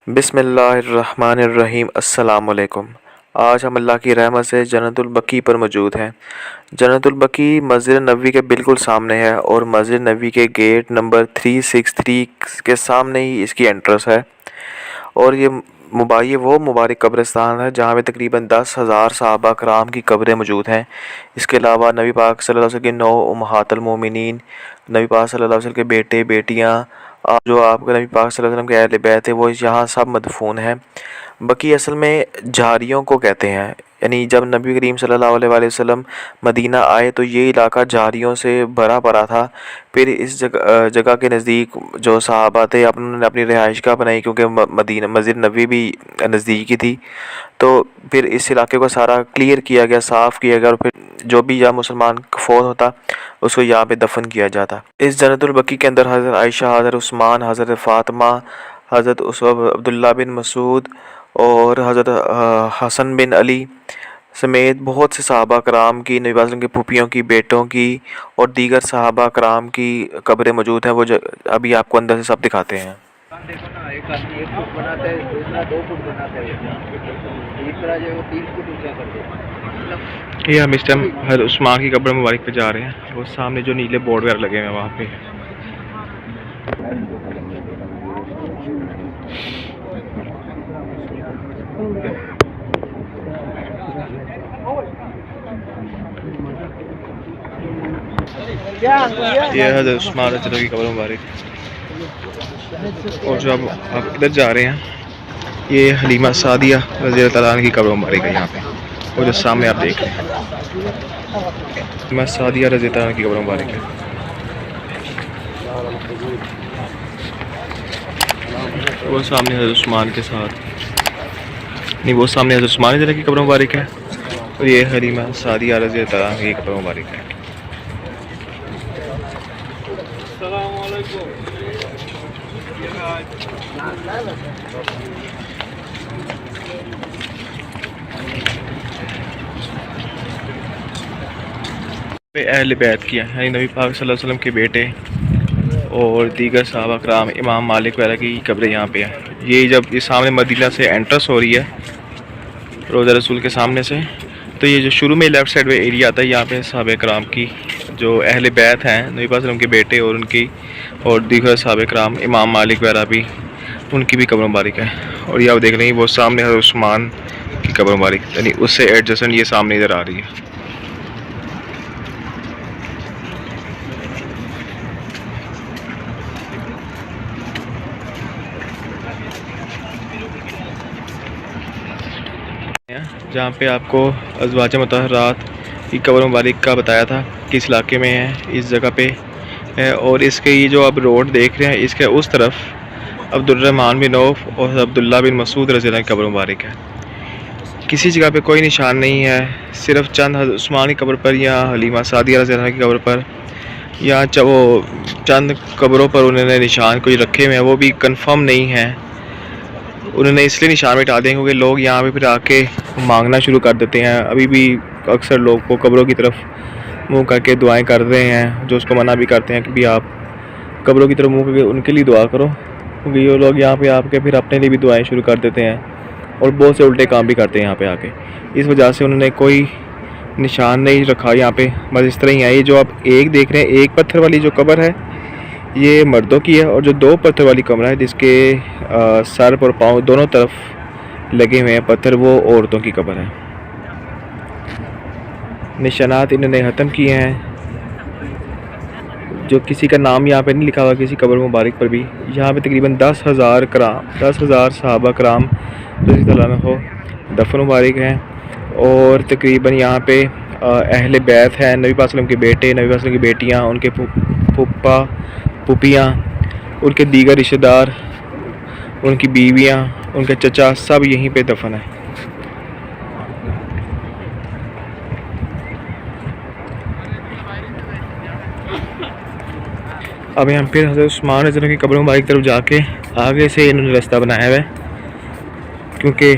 बिस्मिल्लाहिर्रहमानिर्रहीम अस्सलामुअलैकुम। आज हम अल्लाह की रहमत से जन्नतुल बकी पर मौजूद हैं। जन्नतुल बकी मस्जिद नबवी के बिल्कुल सामने है और मस्जिद नबवी के गेट नंबर 363 के सामने ही इसकी एंट्रेंस है। और ये वो मुबारक कब्रिस्तान है जहाँ पे तकरीबन 10,000 सहाबा कराम की कब्रें मौजूद हैं। इसके अलावा नबी पाक सल्लल्लाहु अलैहि वसल्लम की 9 उम्महातुल मोमिनीन, नबी पाक सल्लल्लाहु अलैहि वसल्लम के बेटे बेटियाँ, जो आपके नबी पाक सल्लल्लाहु अलैहि वसल्लम के अहले बैत है वो यहाँ सब मदफून हैं। बकी असल में झारियों को कहते हैं, यानी जब नबी करीम सल्लल्लाहु अलैहि वसल्लम मदीना आए तो ये इलाका झारियों से भरा पड़ा था। फिर इस जगह के नज़दीक जो सहाबा थे उन्होंने अपनी रिहाइशगाह बनाई, क्योंकि मदीना मस्जिद नबवी भी नज़दीक ही थी। तो फिर इस इलाके को सारा क्लियर किया गया, साफ़ किया गया, और फिर जो भी यहाँ मुसलमान फ़ौत होता उसको यहाँ पे दफन किया जाता। इस जन्नतुल बकी के अंदर हज़रत आयशा, हज़रत उस्मान, हज़रत फ़ातिमा, हज़रत अब्दुल्ला बिन मसूद और हज़रत हसन बिन अली समेत बहुत से सहाबा कराम की, नबी वसल्लम के फूफियों की, बेटों की और दीगर सहाबा कराम की कब्रें मौजूद हैं। वो अभी आपको अंदर से सब दिखाते हैं। देखो ना, एक आदमी 1 फुट बनाता है, दूसरा 2 फुट बनाता है, तीसरा जो है वो 3 फुट ऊंचा कर देता है। ये हम इस टाइम हज़रत उस्मान की कब्र मुबारक पे जा रहे हैं। वो सामने जो नीले बोर्ड वगैरह लगे हुए हैं वहाँ पे। ये हज़रत उस्मान रज़ी की कब्र मुबारक। और जो अब आप इधर जा रहे हैं ये हलीमा सादिया रज़ी अल्लाह अन्हा की कब्र मुबारक है यहाँ पे। और जो सामने आप देख रहे हैं हलीमा सादिया रज़ी अल्लाह अन्हा की कब्र मुबारक है। वो सामने हज़रत उस्मान के साथ नहीं, वो सामने हज़रत उस्मान की कब्र मुबारक है और ये हलीमा सादिया रज़ी अल्लाह अन्हा की कब्र मुबारक है। अहले बैत किया है, नबी पाक सल्लल्लाहु अलैहि वसल्लम के बेटे और दीगर सहाबा कराम, इमाम मालिक वगैरह की कब्रें यहाँ पे हैं। ये जब ये सामने मदीना से एंट्रेंस हो रही है रोज़ा रसूल के सामने से, तो ये जो शुरू में लेफ़्ट साइड में एरिया आता है यहाँ पे सहाबा कराम की जो अहले बैत हैं, नबी पाक सल्लल्लाहु अलैहि वसल्लम के बेटे और उनकी और दीगर सहाबा कराम, इमाम मालिक वगैरह भी, उनकी भी कब्र मुबारक है। और ये आप देख रहे हैं वो सामने हज़रत उस्मान की कब्र मुबारक, यानी उससे एडजस्टेंट ये सामने इधर आ रही है। जहाँ पे आपको अज़वाज मुतहरात की कब्र मुबारक का बताया था किस इलाके में है, इस जगह पे है। और इसके ये जो आप रोड देख रहे हैं इसके उस तरफ अब्दुर्रहमान बिन औफ और अब्दुल्ला बिन मसूद रज़ी अल्लाह की कब्र मुबारक है। किसी जगह पे कोई निशान नहीं है, सिर्फ चंद हज़रत उस्मान की कब्र पर या हलीमा सादिया रज़ी अल्लाह की कब्र पर या वो चंद कब्रों पर उन्होंने निशान कोई रखे हुए हैं, वो भी कंफर्म नहीं है। उन्होंने इसलिए निशान मिटा दिए क्योंकि लोग यहाँ पे फिर आके मांगना शुरू कर देते हैं। अभी भी अक्सर लोग को कब्रों की तरफ मुंह करके दुआएं कर रहे हैं, जो उसको मना भी करते हैं कि भी आप कब्रों की तरफ मुंह करके उनके लिए दुआ करो, क्योंकि ये लोग यहाँ पे आके फिर अपने लिए भी दुआएं शुरू कर देते हैं और बहुत से उल्टे काम भी करते हैं यहाँ पे आके। इस वजह से उन्होंने कोई निशान नहीं रखा यहाँ पे, बस इस तरह ही है। ये जो आप एक देख रहे हैं, एक पत्थर वाली जो कब्र है ये मर्दों की है, और जो 2 पत्थर वाली कब्र है जिसके सर पर पाँव दोनों तरफ लगे हुए हैं पत्थर, वो औरतों की कब्र है। निशानात इन्होंने ख़त्म किए हैं, जो किसी का नाम यहाँ पे नहीं लिखा हुआ किसी कब्र मुबारक पर भी। यहाँ पे तकरीबन 10,000 सहाबा कराम रज़ी अल्लाह अन्हु दफन मुबारक हैं। और तकरीबन यहाँ पे अहले बैत हैं, नबी पाक सल्लल्लाहु अलैहि वसल्लम के बेटे, नबी पाक सल्लल्लाहु अलैहि वसल्लम की बेटियाँ, उनके फूफा फूफियाँ, उनके दीगर रिश्तेदार, उनकी बीवियाँ, उनके चचा, सब यहीं पे दफन है। अब यहाँ फिर हज़रत उस्मान रज़ी अल्लाह की कब्र मुबारक की तरफ जाके आगे से इन्होंने रास्ता बनाया हुआ है, क्योंकि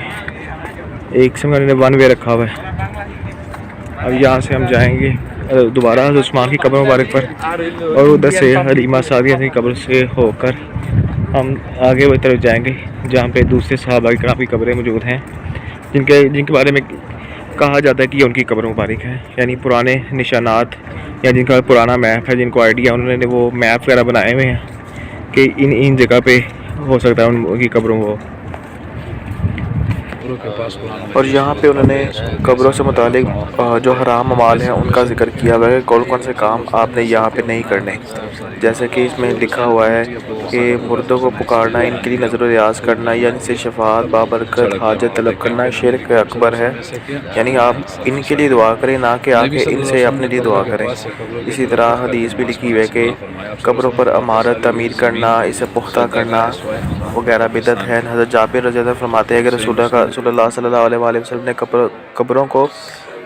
एक समय इन्होंने 1 वे रखा हुआ है। अब यहाँ से हम जाएंगे दोबारा हज़रत उस्मान की कब्र मुबारक पर और उधर से हलीमा सादिया की कब्र से होकर हम आगे वो तरफ जाएंगे जहाँ पे दूसरे सहाबा की काफ़ी कब्रें मौजूद हैं जिनके बारे में कहा जाता है कि ये उनकी कब्र मुबारक है, यानी पुराने निशानात या जिनका पुराना मैप है, जिनको आइडिया उन्होंने वो मैप वगैरह बनाए हुए हैं कि इन जगह पे हो सकता है उनकी कब्रों को। और यहाँ पे उन्होंने कब्रों से मुतालिक जो हराम अमाल हैं उनका जिक्र किया हुआ है, कौन कौन से काम आपने यहाँ पे नहीं करने। जैसे कि इसमें लिखा हुआ है कि मुर्दों को पुकारना, इनके लिए नज़र रियाज करना, यानी से शफात बाबरकत हाजत तलब करना शिर्क अकबर है, यानी आप इनके लिए दुआ करें ना कि आके इनसे अपने लिए दुआ करें। इसी तरह हदीस भी लिखी हुई है कि कब्रों पर अमारत तमीर करना, इसे पुख्ता करना वगैरह बिदत है। हज़रत जाबिर रज़ी अल्लाह फरमाते हैं कि रसूलुल्लाह सल्लल्लाहु अलैहि वसल्लम ने कब्रों को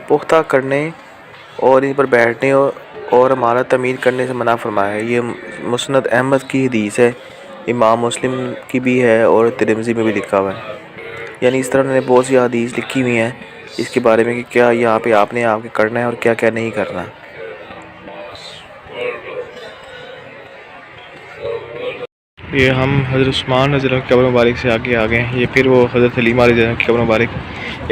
पुख्ता करने और इन पर बैठने और अमारत तमीर करने से मना फरमाया है। ये मुस्नद अहमद की हदीस है, इमाम मुस्लिम की भी है और तिरमिज़ी में भी लिखा हुआ है। यानी इस तरह उन्होंने बहुत सी हदीस लिखी हुई हैं इसके बारे में कि क्या यहाँ पे आपने आके करना है और क्या क्या नहीं करना। ये हम हज़रत उस्मान रज़ी अल्लाह की कब्र मुबारक से आगे आ गए हैं। ये फिर वो हज़रत हलीमा रज़ी अल्लाह की कब्र मुबारक।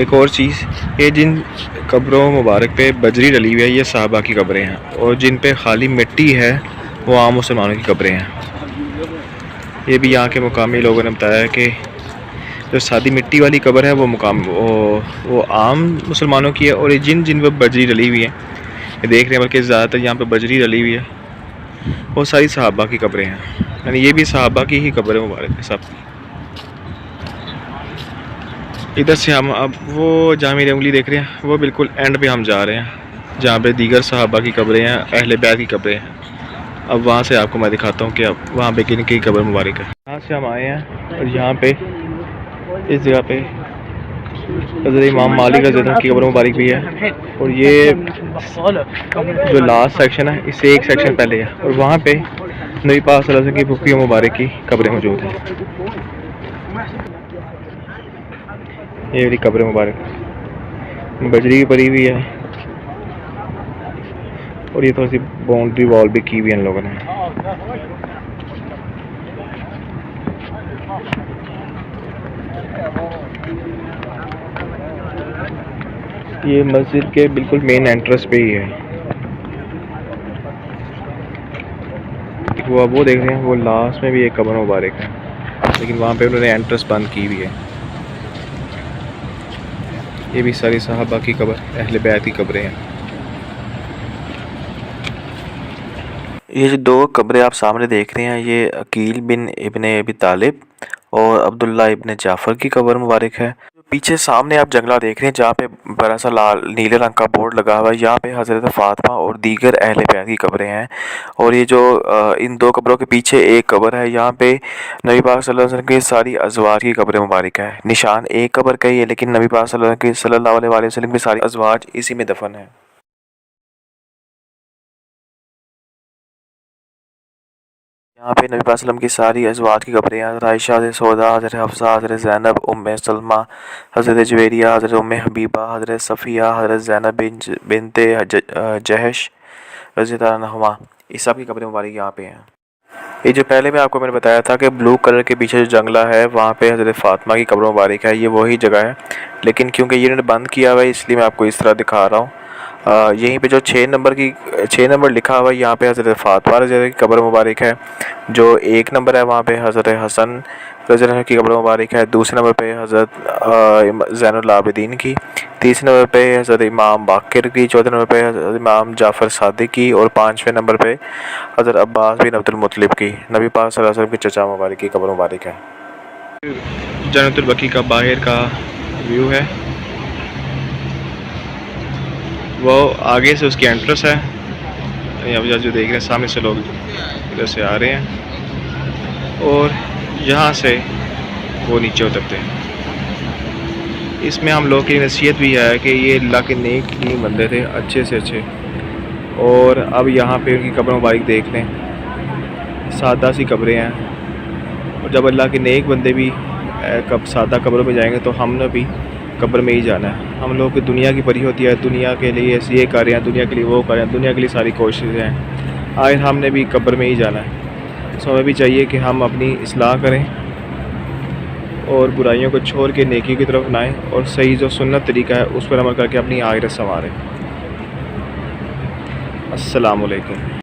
एक और चीज़, ये जिन कब्रों मुबारक पे बजरी डली हुई है ये सहाबा की कब्रें हैं, और जिन पे खाली मिट्टी है वो आम मुसलमानों की कब्रें हैं। ये भी यहाँ के मुकामी लोगों ने बताया कि जो सादी मिट्टी वाली कब्र है वो आम मुसलमानों की है, और ये जिन पर बजरी डली हुई है, ये देख रहे हैं बल्कि ज़्यादातर यहाँ पे बजरी डली हुई है, वो सारी सहाबा की कब्रें हैं। यानी ये भी सहाबा की ही कब्र मुबारक है सब। इधर से हम अब वो जहाँ मेरी उंगली देख रहे हैं वो बिल्कुल एंड पे हम जा रहे हैं जहाँ पे दीगर सहाबा की कब्रें हैं, अहले बैत की कब्रें हैं। अब वहाँ से आपको मैं दिखाता हूँ कि अब वहाँ पे किन की कब्र मुबारक है। यहाँ से हम आए हैं और यहाँ पे इस जगह पे हज़रत इमाम मालिक रज़ी अल्लाह की कब्र मुबारक भी है, और ये जो लास्ट सेक्शन है इससे एक सेक्शन पहले है, और वहाँ पे नबी पाक सल्लल्लाहु अलैहि वसल्लम की फुफी मुबारक की कब्रें मौजूद हैं। ये मेरी कब्र मुबारक बजरी की पड़ी हुई है, और ये थोड़ी सी बाउंड्री वॉल भी की हुई है इन लोगों ने। ये मस्जिद के बिल्कुल मेन एंट्रेंस पे ही है। वो देख रहे हैं वो लास्ट में भी एक कब्र मुबारक है, लेकिन वहाँ पे उन्होंने एंट्रेंस बंद की हुई है। ये भी सारी सहाबा की कब्र, अहले बैत की कब्रें हैं। ये जो दो कब्रें आप सामने देख रहे हैं ये अकील बिन इब्ने अबी तालिब और अब्दुल्ला इब्ने जाफ़र की कब्र मुबारक है। पीछे सामने आप जंगला देख रहे हैं जहाँ पे बड़ा सा लाल नीले रंग का बोर्ड लगा हुआ है, यहाँ पे हज़रत फ़ातिमा और दीगर अहले बैत की कब्रें हैं। और ये जो इन दो कब्रों के पीछे एक कब्र है, यहाँ पे नबी पाक सल्लल्लाहु अलैहि वसल्लम के सारी अज़वाज की कब्रें मुबारक है। निशान एक कब्र का ही है, लेकिन नबी पाक सल्लल्लाहु अलैहि वसल्लम की सारी अज़वाज इसी में दफन है। यहाँ पे नबी पाक सल्लल्लाहु अलैहि वसल्लम की सारी अज़वाज की कब्रें हैं। हज़रत आयशा, हज़रत सौदा, हज़रत हफ्सा, हज़रत ज़ैनब, उम्मे सलमा, हज़रत जुवैरिया, हज़रत उम्मे हबीबा, हज़रत सफ़िया, हज़रत ज़ैनब बिनते जहश रज़ी अल्लाह अन्हुमा, इस सब की कब्रें मुबारक यहाँ पे हैं। ये जो पहले मैंने बताया था कि ब्लू कलर के पीछे जो जंगला है वहाँ पे हज़रत फ़ातिमा की कब्र मुबारक है, ये वही जगह है, लेकिन क्योंकि ये इन्होंने बंद किया हुआ है इसलिए मैं आपको इस तरह दिखा रहा हूँ। यहीं पे जो 6 नंबर लिखा हुआ है यहाँ पे हज़रत फ़ातिमा रज़ी अल्लाह की कब्र मुबारक है। जो 1 नंबर है वहाँ पे हज़रत हसन रज़ी अल्लाह की कब्र मुबारक है। दूसरे नंबर पे हज़रत ज़ैनुल आबिदीन की, तीसरे नंबर पे हज़रत इमाम बाक़िर की, चौथे नंबर पे हज़रत इमाम जाफ़र सादिक की, और 5वें नंबर पे हज़रत अब्बास बिन अब्दुल मुत्तलिब की। नबी पाक सल्लल्लाहु अलैहि वसल्लम के चचा मुबारक की कब्र मुबारक है। जन्नतुल बकी का बाहर का व्यू है, वो आगे से उसकी एंट्रेंस है। यहाँ जो देख रहे हैं सामने से लोग इधर से आ रहे हैं और यहाँ से वो नीचे उतरते हैं। इसमें हम लोग की नसीहत भी है कि ये अल्लाह के नेक ही बंदे थे, अच्छे से अच्छे, और अब यहाँ पे उनकी कब्र मुबारक देख लें, सादा सी कब्रें हैं। और जब अल्लाह के नेक बंदे भी कब सादा कब्रों में जाएंगे तो हमने भी कब्र में ही जाना है। हम लोग की दुनिया की परी होती है, दुनिया के लिए ये कर रहे हैं, दुनिया के लिए वो कर रहे हैं, दुनिया के लिए सारी कोशिशें हैं, आखिर हमने भी कब्र में ही जाना है। सो हमें भी चाहिए कि हम अपनी इस्लाह करें और बुराइयों को छोड़ के नेकी की तरफ लाएं और सही जो सुन्नत तरीका है उस पर अमल करके अपनी आखिरत संवारें। अस्सलाम वालेकुम।